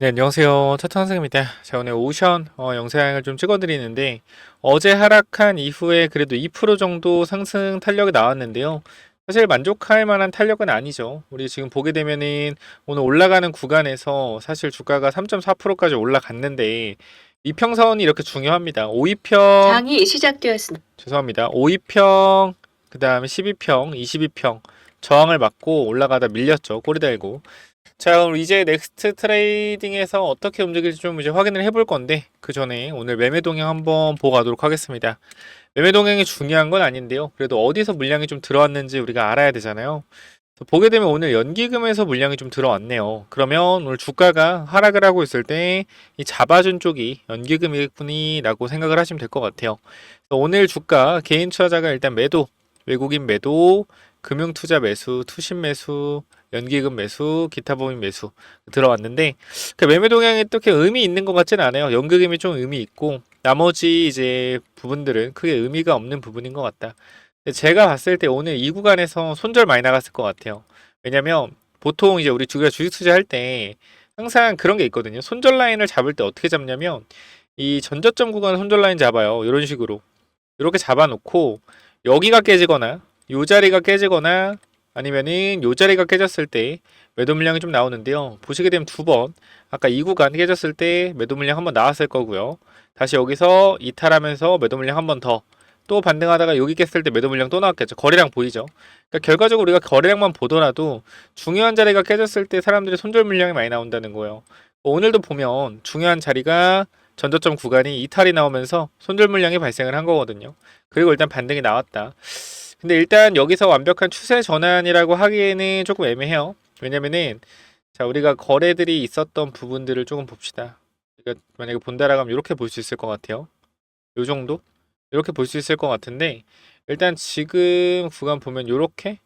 네, 안녕하세요. 차트선생입니다. 자, 오늘 오션 영상을 좀 찍어드리는데 어제 하락한 이후에 그래도 2% 정도 상승 탄력이 나왔는데요. 사실 만족할 만한 탄력은 아니죠. 우리 지금 보게 되면은 오늘 올라가는 구간에서 사실 주가가 3.4%까지 올라갔는데 이평선이 이렇게 중요합니다. 5위평, 장이 시작되었습니다. 죄송합니다. 5위평, 그 다음에 12평, 22평 저항을 맞고 올라가다 밀렸죠. 꼬리 달고. 자, 그럼 이제 넥스트 트레이딩에서 어떻게 움직일지 좀 이제 확인을 해볼 건데, 그 전에 오늘 매매 동향 한번 보고 가도록 하겠습니다. 매매 동향이 중요한 건 아닌데요. 그래도 어디서 물량이 좀 들어왔는지 우리가 알아야 되잖아요. 그래서 보게 되면 오늘 연기금에서 물량이 좀 들어왔네요. 그러면 오늘 주가가 하락을 하고 있을 때 이 잡아준 쪽이 연기금일 뿐이라고 생각을 하시면 될 것 같아요. 그래서 오늘 주가 개인 투자자가 일단 매도, 외국인 매도, 금융투자 매수, 투신 매수, 연기금 매수, 기타 법인 매수 들어왔는데 그 매매 동향이 또 이렇게 의미 있는 것 같지는 않아요. 연기금이 좀 의미 있고 나머지 이제 부분들은 크게 의미가 없는 부분인 것 같다. 근데 제가 봤을 때 오늘 이 구간에서 손절 많이 나갔을 것 같아요. 왜냐면 보통 이제 우리 주가 주식 투자할 때 항상 그런 게 있거든요. 손절 라인을 잡을 때 어떻게 잡냐면 이 전저점 구간 손절 라인 잡아요. 이런 식으로 이렇게 잡아놓고 여기가 깨지거나 요 자리가 깨지거나 아니면은 요 자리가 깨졌을 때 매도 물량이 좀 나오는데요. 보시게 되면 두 번 아까 이 구간 깨졌을 때 매도 물량 한번 나왔을 거고요. 다시 여기서 이탈하면서 매도 물량 한번 더 또 반등하다가 여기 깼을 때 매도 물량 또 나왔겠죠. 거래량 보이죠. 그러니까 결과적으로 우리가 거래량만 보더라도 중요한 자리가 깨졌을 때 사람들이 손절 물량이 많이 나온다는 거예요. 오늘도 보면 중요한 자리가 전저점 구간이 이탈이 나오면서 손절 물량이 발생을 한 거거든요. 그리고 일단 반등이 나왔다. 근데 일단 여기서 완벽한 추세 전환이라고 하기에는 조금 애매해요. 왜냐면은 자, 우리가 거래들이 있었던 부분들을 조금 봅시다. 그러니까 만약에 본다라고 하면 이렇게 볼 수 있을 것 같아요. 요 정도? 이렇게 볼 수 있을 것 같은데 일단 지금 구간 보면 요렇게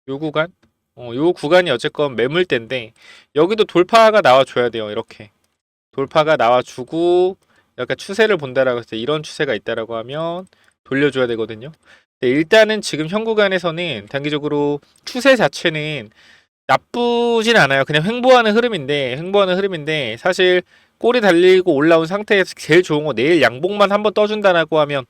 요 구간 요 구간이 어쨌건 매물대인데 여기도 돌파가 나와줘야 돼요. 이렇게 돌파가 나와주고 약간 추세를 본다라고 해서 이런 추세가 있다라고 하면 돌려줘야 되거든요. 일단은 지금 현 구간에서는 단기적으로 추세 자체는 나쁘진 않아요. 그냥 횡보하는 흐름인데 사실 꼬리 달리고 올라온 상태에서 제일 좋은 거 내일 양봉만 한번 떠준다라고 하면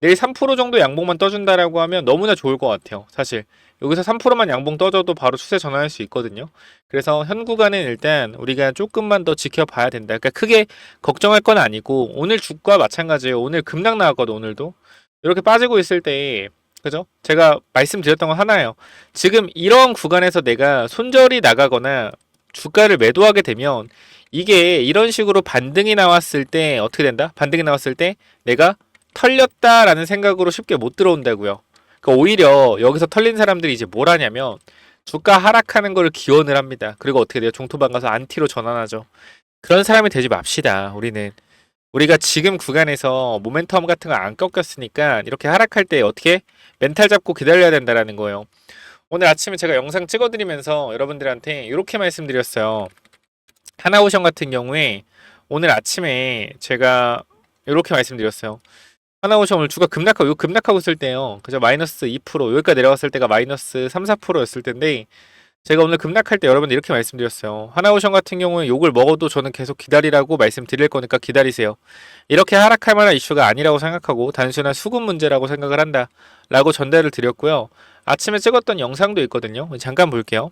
내일 3% 정도 양봉만 떠준다라고 하면 너무나 좋을 것 같아요. 사실 여기서 3%만 양봉 떠줘도 바로 추세 전환할 수 있거든요. 그래서 현 구간은 일단 우리가 조금만 더 지켜봐야 된다. 그러니까 크게 걱정할 건 아니고 오늘 주가 마찬가지예요. 오늘 급락 나왔거든. 오늘도 이렇게 빠지고 있을 때 그죠? 제가 말씀드렸던 건 하나예요. 지금 이런 구간에서 내가 손절이 나가거나 주가를 매도하게 되면 이게 이런 식으로 반등이 나왔을 때 어떻게 된다? 반등이 나왔을 때 내가 털렸다라는 생각으로 쉽게 못 들어온다고요. 그러니까 오히려 여기서 털린 사람들이 이제 뭘 하냐면 주가 하락하는 걸 기원을 합니다. 그리고 어떻게 돼요? 종토방 가서 안티로 전환하죠. 그런 사람이 되지 맙시다. 우리가 지금 구간에서 모멘텀 같은 거 안 꺾였으니까 이렇게 하락할 때 어떻게 멘탈 잡고 기다려야 된다라는 거예요. 오늘 아침에 제가 영상 찍어드리면서 여러분들한테 이렇게 말씀드렸어요. 하나오션 같은 경우에 오늘 아침에 제가 이렇게 말씀드렸어요. 하나오션 오늘 주가 급락하고 있을 때요. 그죠? 마이너스 2% 여기까지 내려갔을 때가 마이너스 3, 4%였을 텐데 제가 오늘 급락할 때 여러분들 이렇게 말씀드렸어요. 하나오션 같은 경우에 욕을 먹어도 저는 계속 기다리라고 말씀드릴 거니까 기다리세요. 이렇게 하락할 만한 이슈가 아니라고 생각하고 단순한 수급 문제라고 생각을 한다. 라고 전달을 드렸고요. 아침에 찍었던 영상도 있거든요. 잠깐 볼게요.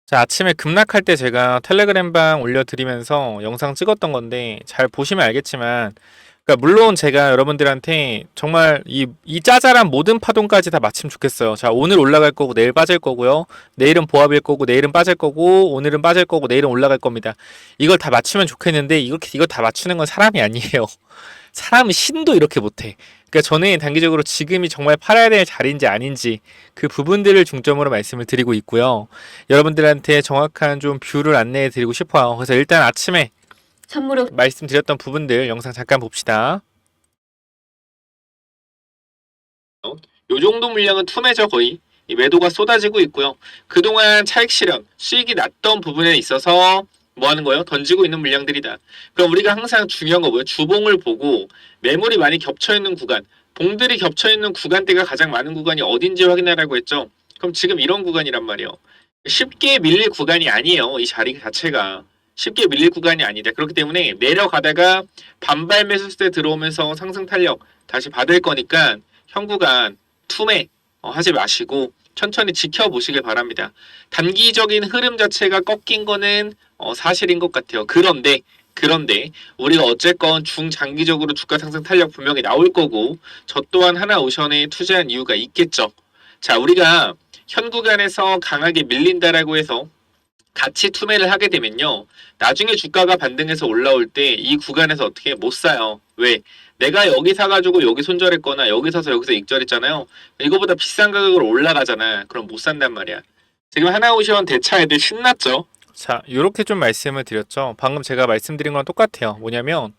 자, 아침에 급락할 때 제가 텔레그램방 올려드리면서 영상 찍었던 건데 잘 보시면 알겠지만 그러니까 물론 제가 여러분들한테 정말 이 짜잘한 모든 파동까지 다 맞추면 좋겠어요. 자, 오늘 올라갈 거고 내일 빠질 거고요. 내일은 보합일 거고 내일은 빠질 거고 오늘은 빠질 거고 내일은 올라갈 겁니다. 이걸 다 맞추면 좋겠는데 이거 다 맞추는 건 사람이 아니에요. 사람은 신도 이렇게 못해. 그러니까 저는 단기적으로 지금이 정말 팔아야 될 자리인지 아닌지 그 부분들을 중점으로 말씀을 드리고 있고요. 여러분들한테 정확한 좀 뷰를 안내해 드리고 싶어요. 그래서 일단 아침에 선물로 말씀드렸던 부분들 영상 잠깐 봅시다. 요 정도 물량은 투매죠 거의. 이 매도가 쏟아지고 있고요. 그동안 차익 실현, 수익이 났던 부분에 있어서 뭐 하는 거예요? 던지고 있는 물량들이다. 그럼 우리가 항상 중요한 거 뭐예요? 주봉을 보고 매물이 많이 겹쳐 있는 구간, 봉들이 겹쳐 있는 구간대가 가장 많은 구간이 어딘지 확인하라고 했죠. 그럼 지금 이런 구간이란 말이에요. 쉽게 밀릴 구간이 아니에요. 이 자리 자체가. 쉽게 밀릴 구간이 아니다. 그렇기 때문에 내려가다가 반발 매수세 들어오면서 상승 탄력 다시 받을 거니까 현 구간 투매 하지 마시고 천천히 지켜보시길 바랍니다. 단기적인 흐름 자체가 꺾인 거는 사실인 것 같아요. 그런데 우리가 어쨌건 중장기적으로 주가 상승 탄력 분명히 나올 거고 저 또한 하나오션에 투자한 이유가 있겠죠. 자, 우리가 현 구간에서 강하게 밀린다라고 해서 같이 투매를 하게 되면요. 나중에 주가가 반등해서 올라올 때 이 구간에서 어떻게 못 사요. 왜? 내가 여기 사가지고 여기 손절했거나 여기 사서 여기서 익절했잖아요. 이거보다 비싼 가격으로 올라가잖아. 그럼 못 산단 말이야. 지금 하나오션 대차 애들 신났죠? 자, 이렇게 좀 말씀을 드렸죠. 방금 제가 말씀드린 거랑 똑같아요. 뭐냐면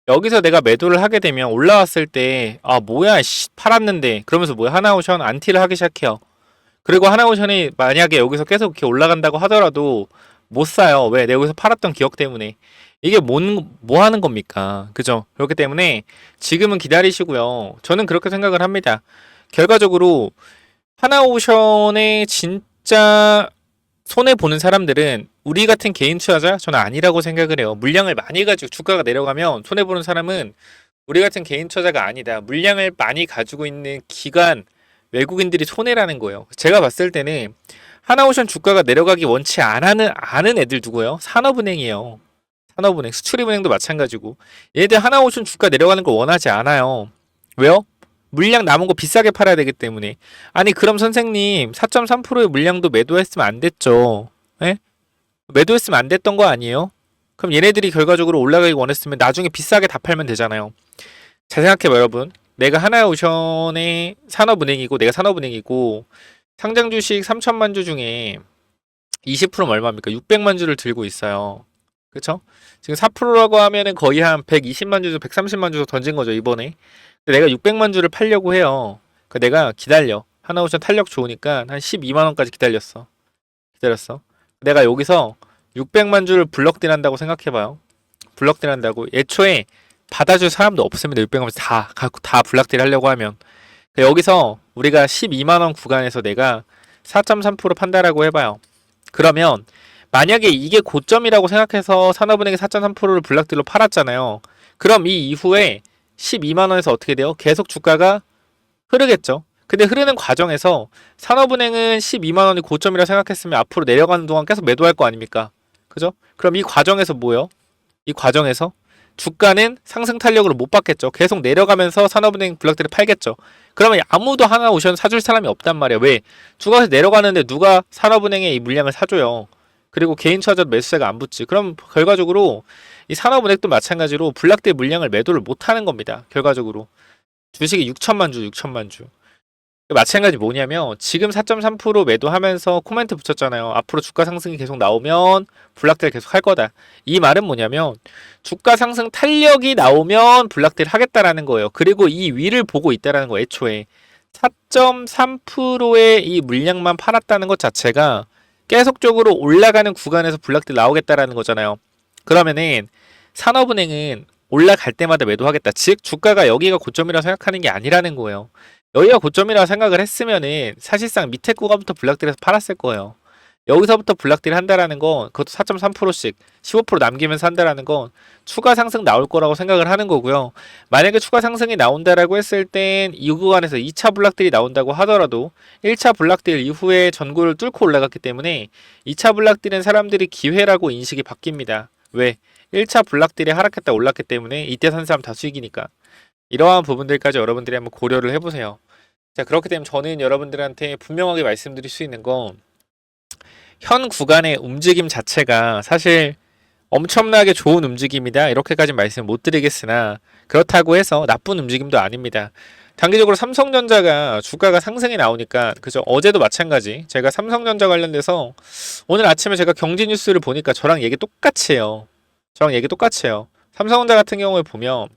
여기서 내가 매도를 하게 되면 올라왔을 때 뭐야 팔았는데 그러면서 뭐야 하나오션 안티를 하기 시작해요. 그리고 하나오션이 만약에 여기서 계속 이렇게 올라간다고 하더라도 못 사요. 왜? 내가 여기서 팔았던 기억 때문에. 이게 뭐 하는 겁니까? 그죠? 그렇기 때문에 지금은 기다리시고요. 저는 그렇게 생각을 합니다. 결과적으로 하나오션에 진짜 손해보는 사람들은 우리 같은 개인 투자자? 저는 아니라고 생각을 해요. 물량을 많이 가지고 주가가 내려가면 손해보는 사람은 우리 같은 개인 투자자가 아니다. 물량을 많이 가지고 있는 기관, 외국인들이 손해라는 거예요. 제가 봤을 때는 하나오션 주가가 내려가기 원치 않은 애들 누구예요? 산업은행이에요. 산업은행, 수출입은행도 마찬가지고 얘들 하나오션 주가 내려가는 걸 원하지 않아요. 왜요? 물량 남은 거 비싸게 팔아야 되기 때문에. 아니 그럼 선생님 4.3%의 물량도 매도했으면 안 됐죠. 예? 매도했으면 안 됐던 거 아니에요? 그럼 얘네들이 결과적으로 올라가기 원했으면 나중에 비싸게 다 팔면 되잖아요. 잘 생각해봐 여러분. 내가 하나오션의 산업은행이고 내가 산업은행이고 상장 주식 3천만 주 중에 20%면 얼마입니까? 600만 주를 들고 있어요. 그쵸? 지금 4%라고 하면은 거의 한 120만 주, 130만 주 던진 거죠 이번에. 근데 내가 600만 주를 팔려고 해요. 그 내가 기다려. 하나오션 탄력 좋으니까 한 12만 원까지 기다렸어. 내가 여기서 600만 주를 블럭딜 한다고 생각해봐요. 블럭딜 한다고. 애초에 받아줄 사람도 없습니다. 600만 주 다 블럭딜 하려고 하면. 여기서 우리가 12만 원 구간에서 내가 4.3% 판다라고 해봐요. 그러면 만약에 이게 고점이라고 생각해서 산업은행이 4.3%를 블락딜로 팔았잖아요. 그럼 이 이후에 12만 원에서 어떻게 돼요? 계속 주가가 흐르겠죠. 근데 흐르는 과정에서 산업은행은 12만 원이 고점이라 생각했으면 앞으로 내려가는 동안 계속 매도할 거 아닙니까? 그죠? 그럼 이 과정에서 뭐예요? 이 과정에서 주가는 상승 탄력으로 못 받겠죠. 계속 내려가면서 산업은행 블락들을 팔겠죠. 그러면 아무도 하나오션 사줄 사람이 없단 말이야. 왜? 주가에서 내려가는데 누가 산업은행에 이 물량을 사줘요. 그리고 개인 투자자도 매수세가 안 붙지. 그럼 결과적으로 이 산업은행도 마찬가지로 블락대 물량을 매도를 못 하는 겁니다. 결과적으로. 주식이 6천만 주. 마찬가지 뭐냐면 지금 4.3% 매도하면서 코멘트 붙였잖아요. 앞으로 주가 상승이 계속 나오면 블락딜 계속 할 거다. 이 말은 뭐냐면 주가 상승 탄력이 나오면 블락딜 하겠다라는 거예요. 그리고 이 위를 보고 있다라는 거 애초에 4.3%의 이 물량만 팔았다는 것 자체가 계속적으로 올라가는 구간에서 블락딜 나오겠다라는 거잖아요. 그러면은 산업은행은 올라갈 때마다 매도하겠다. 즉 주가가 여기가 고점이라고 생각하는 게 아니라는 거예요. 여기가 고점이라고 생각을 했으면은 사실상 밑에 구간부터 블락딜에서 팔았을 거예요. 여기서부터 블락딜 한다라는 건 그것도 4.3%씩 15% 남기면서 한다라는 건 추가 상승 나올 거라고 생각을 하는 거고요. 만약에 추가 상승이 나온다라고 했을 땐 이 구간에서 2차 블락딜이 나온다고 하더라도 1차 블락딜 이후에 전고를 뚫고 올라갔기 때문에 2차 블락딜은 사람들이 기회라고 인식이 바뀝니다. 왜? 1차 블락딜이 하락했다 올랐기 때문에 이때 산 사람 다 수익이니까. 이러한 부분들까지 여러분들이 한번 고려를 해보세요. 자, 그렇기 때문에 저는 여러분들한테 분명하게 말씀드릴 수 있는 건 현 구간의 움직임 자체가 사실 엄청나게 좋은 움직임이다 이렇게까지 말씀 못 드리겠으나 그렇다고 해서 나쁜 움직임도 아닙니다. 단기적으로 삼성전자가 주가가 상승이 나오니까 그죠? 어제도 마찬가지. 제가 삼성전자 관련돼서 오늘 아침에 제가 경제 뉴스를 보니까 저랑 얘기 똑같이 해요. 삼성전자 같은 경우에 보면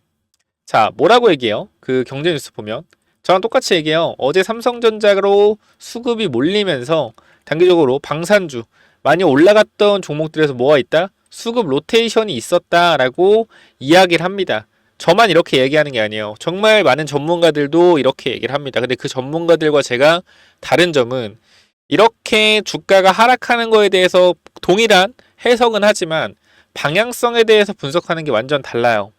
자 뭐라고 얘기해요? 그 경제 뉴스 보면 저랑 똑같이 얘기해요. 어제 삼성전자로 수급이 몰리면서 단기적으로 방산주 많이 올라갔던 종목들에서 뭐가 있다? 수급 로테이션이 있었다라고 이야기를 합니다. 저만 이렇게 얘기하는 게 아니에요. 정말 많은 전문가들도 이렇게 얘기를 합니다. 근데 그 전문가들과 제가 다른 점은 이렇게 주가가 하락하는 거에 대해서 동일한 해석은 하지만 방향성에 대해서 분석하는 게 완전 달라요.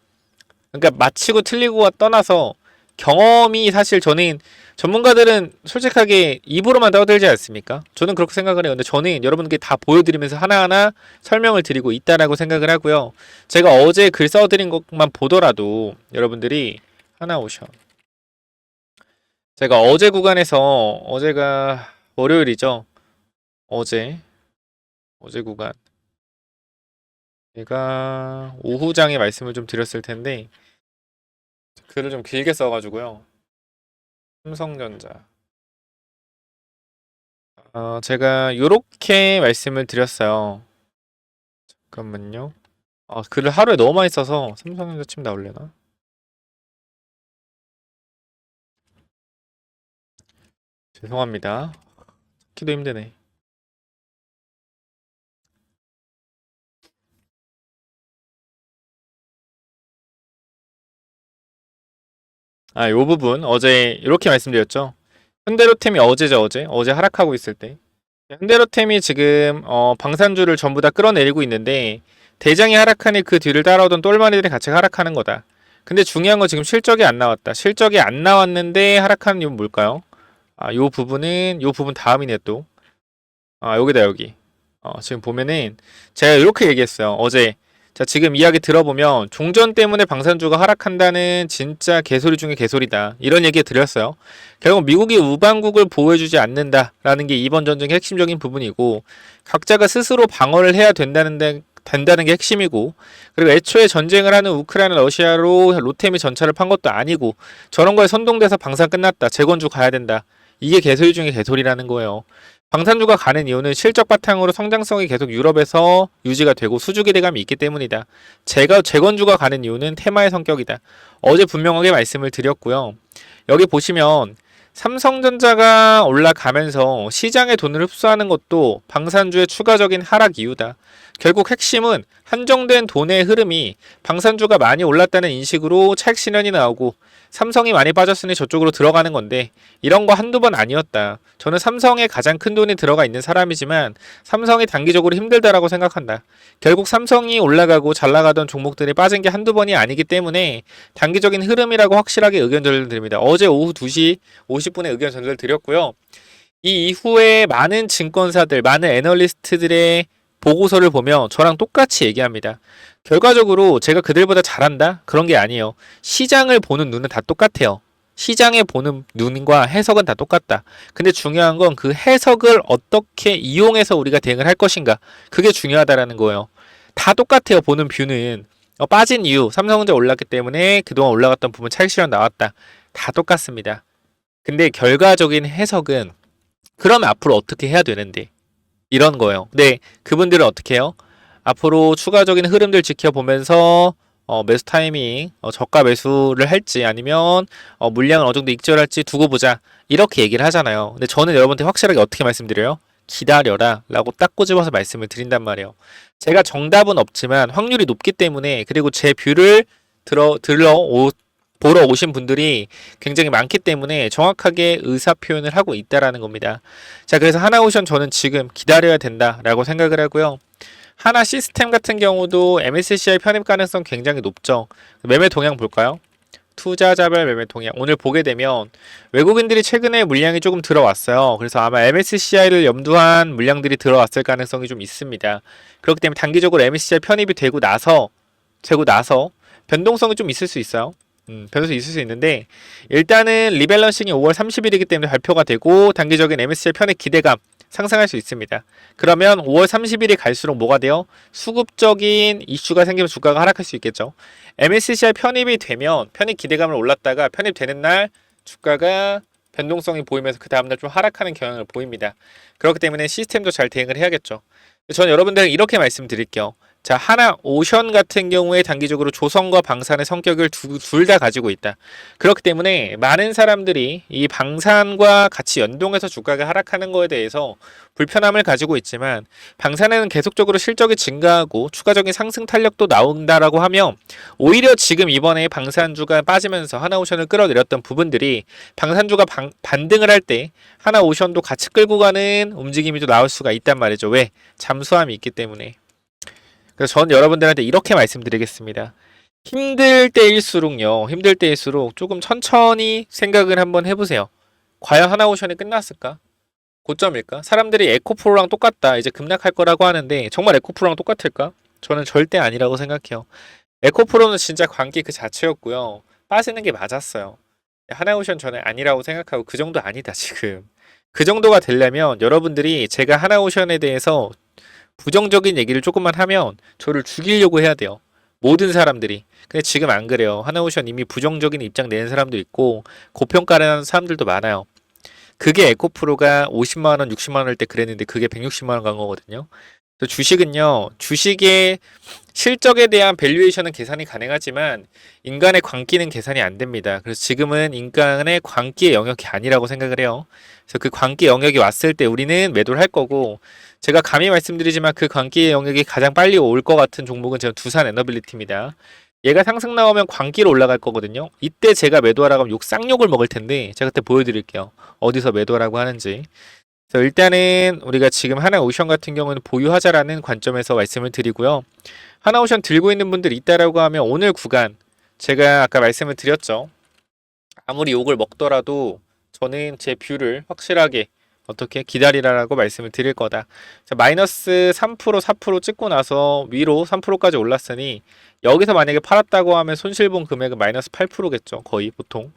그러니까 맞히고 틀리고와 떠나서 경험이 사실 저는 전문가들은 솔직하게 입으로만 떠들지 않습니까? 저는 그렇게 생각을 해요. 근데 저는 여러분께 다 보여드리면서 하나하나 설명을 드리고 있다라고 생각을 하고요. 제가 어제 글 써드린 것만 보더라도 여러분들이 하나 오션. 제가 어제 구간에서 어제가 월요일이죠. 어제 구간 제가 오후장에 말씀을 좀 드렸을 텐데 글을 좀 길게 써가지고요. 삼성전자. 제가 요렇게 말씀을 드렸어요. 잠깐만요. 글을 하루에 너무 많이 써서 삼성전자 침 나올려나? 죄송합니다. 찾기도 힘드네. 요 부분 어제 이렇게 말씀드렸죠. 현대로템이 어제죠, 어제 하락하고 있을 때. 현대로템이 지금 방산주를 전부 다 끌어내리고 있는데 대장이 하락하니 그 뒤를 따라오던 똘마니들이 같이 하락하는 거다. 근데 중요한 건 지금 실적이 안 나왔다. 실적이 안 나왔는데 하락하는 이유는 뭘까요? 요 부분 다음이네 또. 여기다 여기. 지금 보면은 제가 이렇게 얘기했어요. 어제. 자, 지금 이야기 들어보면 종전 때문에 방산주가 하락한다는 진짜 개소리 중에 개소리다. 이런 얘기 드렸어요. 결국 미국이 우방국을 보호해주지 않는다라는 게 이번 전쟁의 핵심적인 부분이고 각자가 스스로 방어를 해야 된다는 게 핵심이고 그리고 애초에 전쟁을 하는 우크라이나 러시아로 로템이 전차를 판 것도 아니고 저런 거에 선동돼서 방산 끝났다. 재건주 가야 된다. 이게 개소리 중에 개소리라는 거예요. 방산주가 가는 이유는 실적 바탕으로 성장성이 계속 유럽에서 유지가 되고 수주 기대감이 있기 때문이다. 재건주가 가는 이유는 테마의 성격이다. 어제 분명하게 말씀을 드렸고요. 여기 보시면 삼성전자가 올라가면서 시장의 돈을 흡수하는 것도 방산주의 추가적인 하락 이유다. 결국 핵심은 한정된 돈의 흐름이 방산주가 많이 올랐다는 인식으로 차익 실현이 나오고 삼성이 많이 빠졌으니 저쪽으로 들어가는 건데 이런 거 한두 번 아니었다. 저는 삼성에 가장 큰 돈이 들어가 있는 사람이지만 삼성이 단기적으로 힘들다라고 생각한다. 결국 삼성이 올라가고 잘 나가던 종목들이 빠진 게 한두 번이 아니기 때문에 단기적인 흐름이라고 확실하게 의견 전달 드립니다. 어제 오후 2시 50분에 의견 전달 드렸고요. 이 이후에 많은 증권사들, 많은 애널리스트들의 보고서를 보면 저랑 똑같이 얘기합니다. 결과적으로 제가 그들보다 잘한다? 그런 게 아니에요. 시장을 보는 눈은 다 똑같아요. 시장에 보는 눈과 해석은 다 똑같다. 근데 중요한 건 그 해석을 어떻게 이용해서 우리가 대응을 할 것인가. 그게 중요하다라는 거예요. 다 똑같아요. 보는 뷰는. 빠진 이유, 삼성전자 올랐기 때문에 그동안 올라갔던 부분 차익 실현 나왔다. 다 똑같습니다. 근데 결과적인 해석은 그러면 앞으로 어떻게 해야 되는데 이런 거예요. 근데 그분들은 어떻게 해요? 앞으로 추가적인 흐름들 지켜보면서 매수 타이밍, 저가 매수를 할지 아니면 물량을 어느 정도 익절할지 두고 보자 이렇게 얘기를 하잖아요. 근데 저는 여러분한테 확실하게 어떻게 말씀드려요? 기다려라 라고 딱 꼬집어서 말씀을 드린단 말이에요. 제가 정답은 없지만 확률이 높기 때문에 그리고 제 뷰를 보러 오신 분들이 굉장히 많기 때문에 정확하게 의사 표현을 하고 있다라는 겁니다. 자, 그래서 하나오션 저는 지금 기다려야 된다라고 생각을 하고요. 하나 시스템 같은 경우도 MSCI 편입 가능성 굉장히 높죠. 매매 동향 볼까요? 투자자별 매매 동향. 오늘 보게 되면 외국인들이 최근에 물량이 조금 들어왔어요. 그래서 아마 MSCI를 염두한 물량들이 들어왔을 가능성이 좀 있습니다. 그렇기 때문에 단기적으로 MSCI 편입이 되고 나서 변동성이 좀 있을 수 있어요. 변수 있을 수 있는데 일단은 리밸런싱이 5월 30일이기 때문에 발표가 되고 단기적인 MSCI 편입 기대감 상승할 수 있습니다. 그러면 5월 30일이 갈수록 뭐가 돼요? 수급적인 이슈가 생기면 주가가 하락할 수 있겠죠. MSCI 편입이 되면 편입 기대감을 올랐다가 편입되는 날 주가가 변동성이 보이면서 그 다음날 좀 하락하는 경향을 보입니다. 그렇기 때문에 시스템도 잘 대응을 해야겠죠. 저는 여러분들은 이렇게 말씀드릴게요. 자, 하나 오션 같은 경우에 단기적으로 조성과 방산의 성격을 둘 다 가지고 있다. 그렇기 때문에 많은 사람들이 이 방산과 같이 연동해서 주가가 하락하는 거에 대해서 불편함을 가지고 있지만 방산에는 계속적으로 실적이 증가하고 추가적인 상승 탄력도 나온다라고 하면 오히려 지금 이번에 방산주가 빠지면서 하나오션을 끌어내렸던 부분들이 방산주가 반등을 할 때 하나오션도 같이 끌고 가는 움직임이 또 나올 수가 있단 말이죠. 왜? 잠수함이 있기 때문에. 그래서 전 여러분들한테 이렇게 말씀드리겠습니다. 힘들 때일수록요, 힘들 때일수록 조금 천천히 생각을 한번 해보세요. 과연 하나오션이 끝났을까? 고점일까? 사람들이 에코프로랑 똑같다, 이제 급락할 거라고 하는데 정말 에코프로랑 똑같을까? 저는 절대 아니라고 생각해요. 에코프로는 진짜 광기 그 자체였고요. 빠지는 게 맞았어요. 하나오션 저는 아니라고 생각하고 그 정도 아니다 지금. 그 정도가 되려면 여러분들이 제가 하나오션에 대해서 부정적인 얘기를 조금만 하면 저를 죽이려고 해야 돼요. 모든 사람들이. 근데 지금 안 그래요. 하나오션 이미 부정적인 입장 내는 사람도 있고 고평가를 하는 사람들도 많아요. 그게 에코프로가 50만 원, 60만 원일 때 그랬는데 그게 160만 원 간 거거든요. 그래서 주식은요, 주식의 실적에 대한 밸류에이션은 계산이 가능하지만 인간의 광기는 계산이 안 됩니다. 그래서 지금은 인간의 광기의 영역이 아니라고 생각을 해요. 그래서 그 광기 영역이 왔을 때 우리는 매도를 할 거고, 제가 감히 말씀드리지만 그 광기의 영역이 가장 빨리 올 것 같은 종목은 제가 두산 에너빌리티입니다. 얘가 상승 나오면 광기로 올라갈 거거든요. 이때 제가 매도하라고 하면 욕 쌍욕을 먹을 텐데 제가 그때 보여드릴게요. 어디서 매도하라고 하는지. 그래서 일단은 우리가 지금 하나오션 같은 경우는 보유하자라는 관점에서 말씀을 드리고요. 하나오션 들고 있는 분들이 있다라고 하면 오늘 구간, 제가 아까 말씀을 드렸죠. 아무리 욕을 먹더라도 저는 제 뷰를 확실하게 어떻게 기다리라라고 말씀을 드릴 거다. 자, 마이너스 3% 4% 찍고 나서 위로 3%까지 올랐으니 여기서 만약에 팔았다고 하면 손실본 금액은 마이너스 8%겠죠. 거의 보통.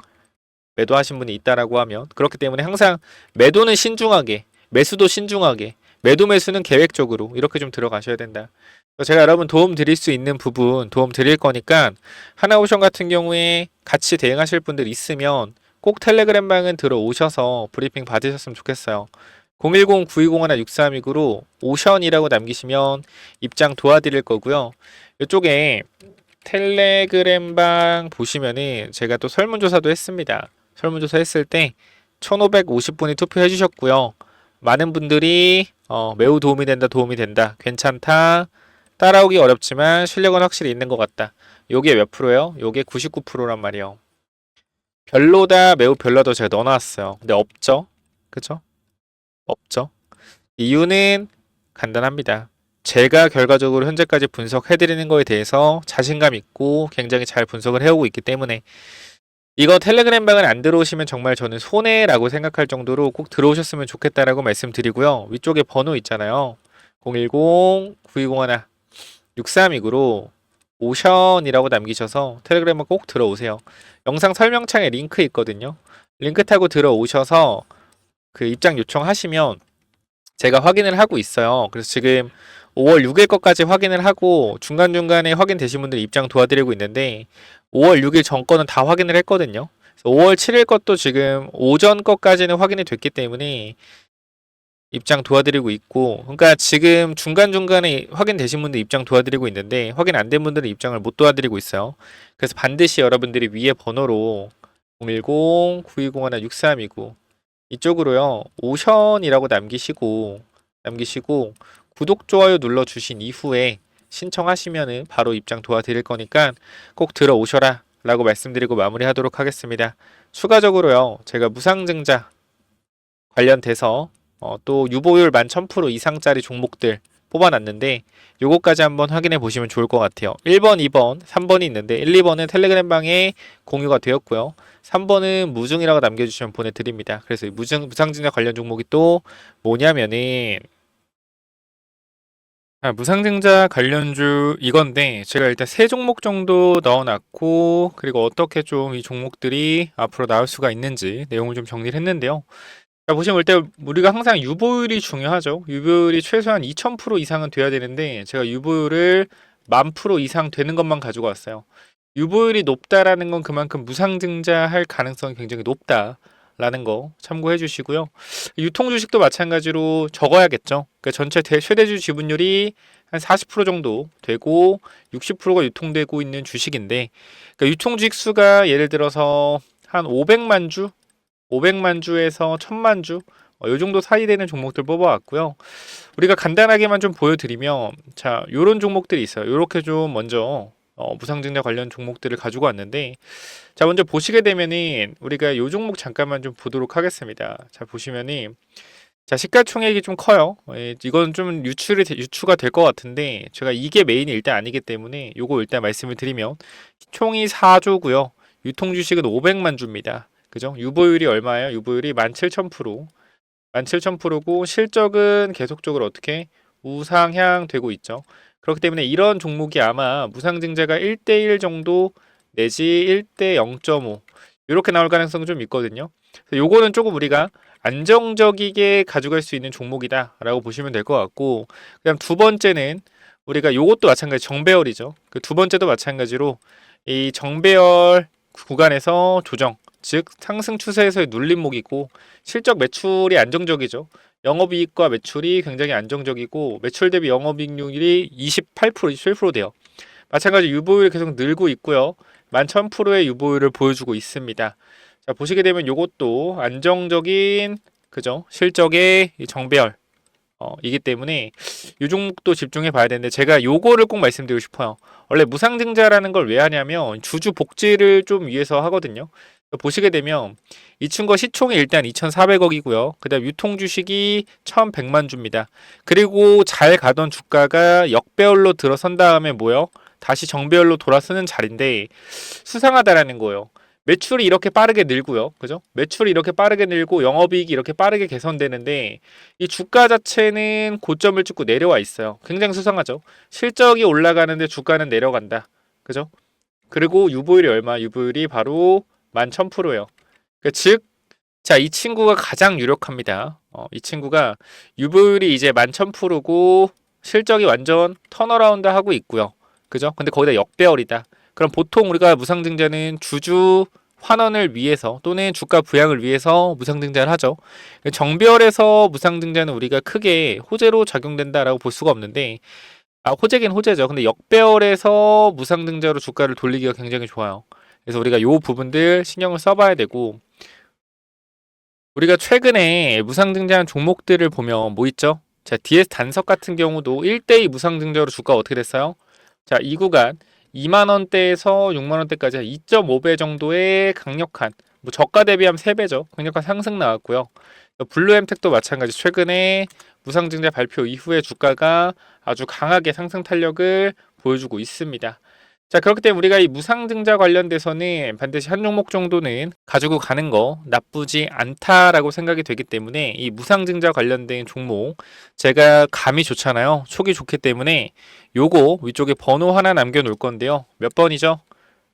매도하신 분이 있다라고 하면. 그렇기 때문에 항상 매도는 신중하게, 매수도 신중하게, 매도 매수는 계획적으로 이렇게 좀 들어가셔야 된다. 제가 여러분 도움 드릴 수 있는 부분 도움 드릴 거니까 하나오션 같은 경우에 같이 대응하실 분들 있으면 꼭 텔레그램 방은 들어오셔서 브리핑 받으셨으면 좋겠어요. 010-9201-6329로 오션이라고 남기시면 입장 도와드릴 거고요. 이쪽에 텔레그램 방 보시면은 제가 또 설문조사도 했습니다. 설문조사 했을 때 1550분이 투표해 주셨고요. 많은 분들이 매우 도움이 된다, 괜찮다, 따라오기 어렵지만 실력은 확실히 있는 것 같다. 요게 몇 프로요? 요게 99%란 말이에요. 별로다, 매우 별로도 제가 넣어놨어요. 근데 없죠? 그죠? 없죠? 이유는 간단합니다. 제가 결과적으로 현재까지 분석해드리는 거에 대해서 자신감 있고 굉장히 잘 분석을 해오고 있기 때문에 이거 텔레그램 방은 안 들어오시면 정말 저는 손해라고 생각할 정도로 꼭 들어오셨으면 좋겠다라고 말씀드리고요. 위쪽에 번호 있잖아요. 010-9201-6329로 오션이라고 남기셔서 텔레그램을 꼭 들어오세요. 영상 설명창에 링크 있거든요. 링크 타고 들어오셔서 그 입장 요청하시면 제가 확인을 하고 있어요. 그래서 지금 5월 6일 것까지 확인을 하고 중간중간에 확인되신 분들 입장 도와드리고 있는데 5월 6일 전 거는 다 확인을 했거든요. 그래서 5월 7일 것도 지금 오전 것까지는 확인이 됐기 때문에 입장 도와드리고 있고, 그러니까 지금 중간중간에 확인되신 분들 입장 도와드리고 있는데 확인 안 된 분들은 입장을 못 도와드리고 있어요. 그래서 반드시 여러분들이 위에 번호로 010-9201-6329 이쪽으로요 오션이라고 남기시고 구독 좋아요 눌러주신 이후에 신청하시면은 바로 입장 도와드릴 거니까 꼭 들어오셔라 라고 말씀드리고 마무리하도록 하겠습니다. 추가적으로요 제가 무상증자 관련돼서 또 유보율 11,000% 이상짜리 종목들 뽑아놨는데 요거까지 한번 확인해 보시면 좋을 것 같아요. 1번, 2번, 3번이 있는데 1, 2번은 텔레그램 방에 공유가 되었고요. 3번은 무중이라고 남겨주시면 보내드립니다. 그래서 무상증자 관련 종목이 또 뭐냐면은 무상증자 관련주 이건데 제가 일단 세 종목 정도 넣어놨고 그리고 어떻게 좀 이 종목들이 앞으로 나올 수가 있는지 내용을 좀 정리를 했는데요. 자, 보시면 일단 우리가 항상 유보율이 중요하죠. 유보율이 최소한 2000% 이상은 돼야 되는데 제가 유보율을 10,000% 이상 되는 것만 가지고 왔어요. 유보율이 높다라는 건 그만큼 무상증자할 가능성이 굉장히 높다라는 거 참고해 주시고요. 유통 주식도 마찬가지로 적어야겠죠. 그러니까 전체 최대주 지분율이 한 40% 정도 되고 60%가 유통되고 있는 주식인데 그러니까 유통 주식 수가 예를 들어서 한 500만 주 500만 주에서 1000만 주, 요 정도 사이 되는 종목들 뽑아왔고요. 우리가 간단하게만 좀 보여드리면, 자, 요런 종목들이 있어요. 요렇게 좀 먼저, 무상증자 관련 종목들을 가지고 왔는데, 자, 먼저 보시게 되면은, 우리가 요 종목 잠깐만 좀 보도록 하겠습니다. 자, 보시면은, 자, 시가총액이 좀 커요. 이건 좀 유추가 될 것 같은데 제가 이게 메인이 일단 아니기 때문에 요거 일단 말씀을 드리면 총이 4조고요. 유통주식은 500만 주입니다. 그죠? 유보율이 얼마예요? 유보율이 17,000%. 17,000%고 실적은 계속적으로 어떻게 우상향 되고 있죠. 그렇기 때문에 이런 종목이 아마 무상증자가 1대1 정도 내지 1대 0.5 이렇게 나올 가능성이 좀 있거든요. 그래서 요거는 조금 우리가 안정적이게 가져갈 수 있는 종목이다라고 보시면 될 것 같고, 그다음 두 번째는 우리가 요것도 마찬가지 정배열이죠. 그 두 번째도 마찬가지로 이 정배열 구간에서 조정, 즉 상승 추세에서의 눌림목이고 실적 매출이 안정적이죠. 영업이익과 매출이 굉장히 안정적이고 매출 대비 영업이익률이 28%, 27% 돼요. 마찬가지 유보율이 계속 늘고 있고요. 11,000%의 유보율을 보여주고 있습니다. 자, 보시게 되면 이것도 안정적인 그죠? 실적의 이 정배열 이기 때문에 이 종목도 집중해 봐야 되는데 제가 요거를 꼭 말씀드리고 싶어요. 원래 무상증자라는 걸 왜 하냐면 주주 복지를 좀 위해서 하거든요. 보시게 되면 이 친구가 시총이 일단 2,400억이고요. 그다음 유통 주식이 1,100만 주입니다. 그리고 잘 가던 주가가 역배열로 들어선 다음에 뭐요? 다시 정배열로 돌아서는 자리인데 수상하다라는 거예요. 매출이 이렇게 빠르게 늘고요. 그죠? 매출이 이렇게 빠르게 늘고 영업이익이 이렇게 빠르게 개선되는데 이 주가 자체는 고점을 찍고 내려와 있어요. 굉장히 수상하죠. 실적이 올라가는데 주가는 내려간다. 그죠? 그리고 유보율이 얼마? 유보율이 바로 11,000%예요. 즉, 자, 이 친구가 가장 유력합니다. 이 친구가 유보율이 이제 11,000%고 실적이 완전 턴어라운드 하고 있고요. 그죠? 근데 거기다 역배열이다. 그럼 보통 우리가 무상증자는 주주 환원을 위해서 또는 주가 부양을 위해서 무상증자를 하죠. 정배열에서 무상증자는 우리가 크게 호재로 작용된다라고 볼 수가 없는데, 호재긴 호재죠. 근데 역배열에서 무상증자로 주가를 돌리기가 굉장히 좋아요. 그래서 우리가 요 부분들 신경을 써봐야 되고, 우리가 최근에 무상증자한 종목들을 보면 뭐 있죠? 자, DS 단석 같은 경우도 1대2 무상증자로 주가가 어떻게 됐어요? 자, 이 구간 2만 원대에서 6만 원대까지 2.5배 정도의 강력한 뭐 저가 대비하면 3배죠. 강력한 상승 나왔고요. 블루엠텍도 마찬가지 최근에 무상증자 발표 이후에 주가가 아주 강하게 상승 탄력을 보여주고 있습니다. 자, 그렇기 때문에 우리가 이 무상증자 관련돼서는 반드시 한 종목 정도는 가지고 가는 거 나쁘지 않다라고 생각이 되기 때문에 이 무상증자 관련된 종목 제가 감이 좋잖아요. 촉이 좋기 때문에 요거 위쪽에 번호 하나 남겨 놓을 건데요. 몇 번이죠?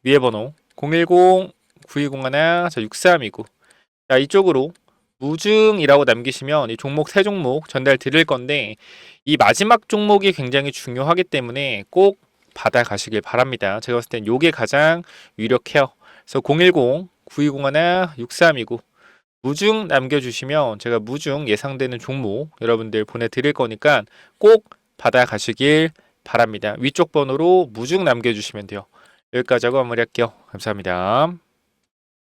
위에 번호 010-9201-6329. 자, 이쪽으로 무증이라고 남기시면 이 종목 세 종목 전달 드릴 건데 이 마지막 종목이 굉장히 중요하기 때문에 꼭 받아 가시길 바랍니다. 제가 봤을 땐 요게 가장 유력해요. 그래서 010-9201-6329 무증 남겨주시면 제가 무증 예상되는 종목 여러분들 보내드릴 거니까 꼭 받아 가시길 바랍니다. 위쪽 번호로 무증 남겨주시면 돼요. 여기까지 하고 마무리할게요. 감사합니다.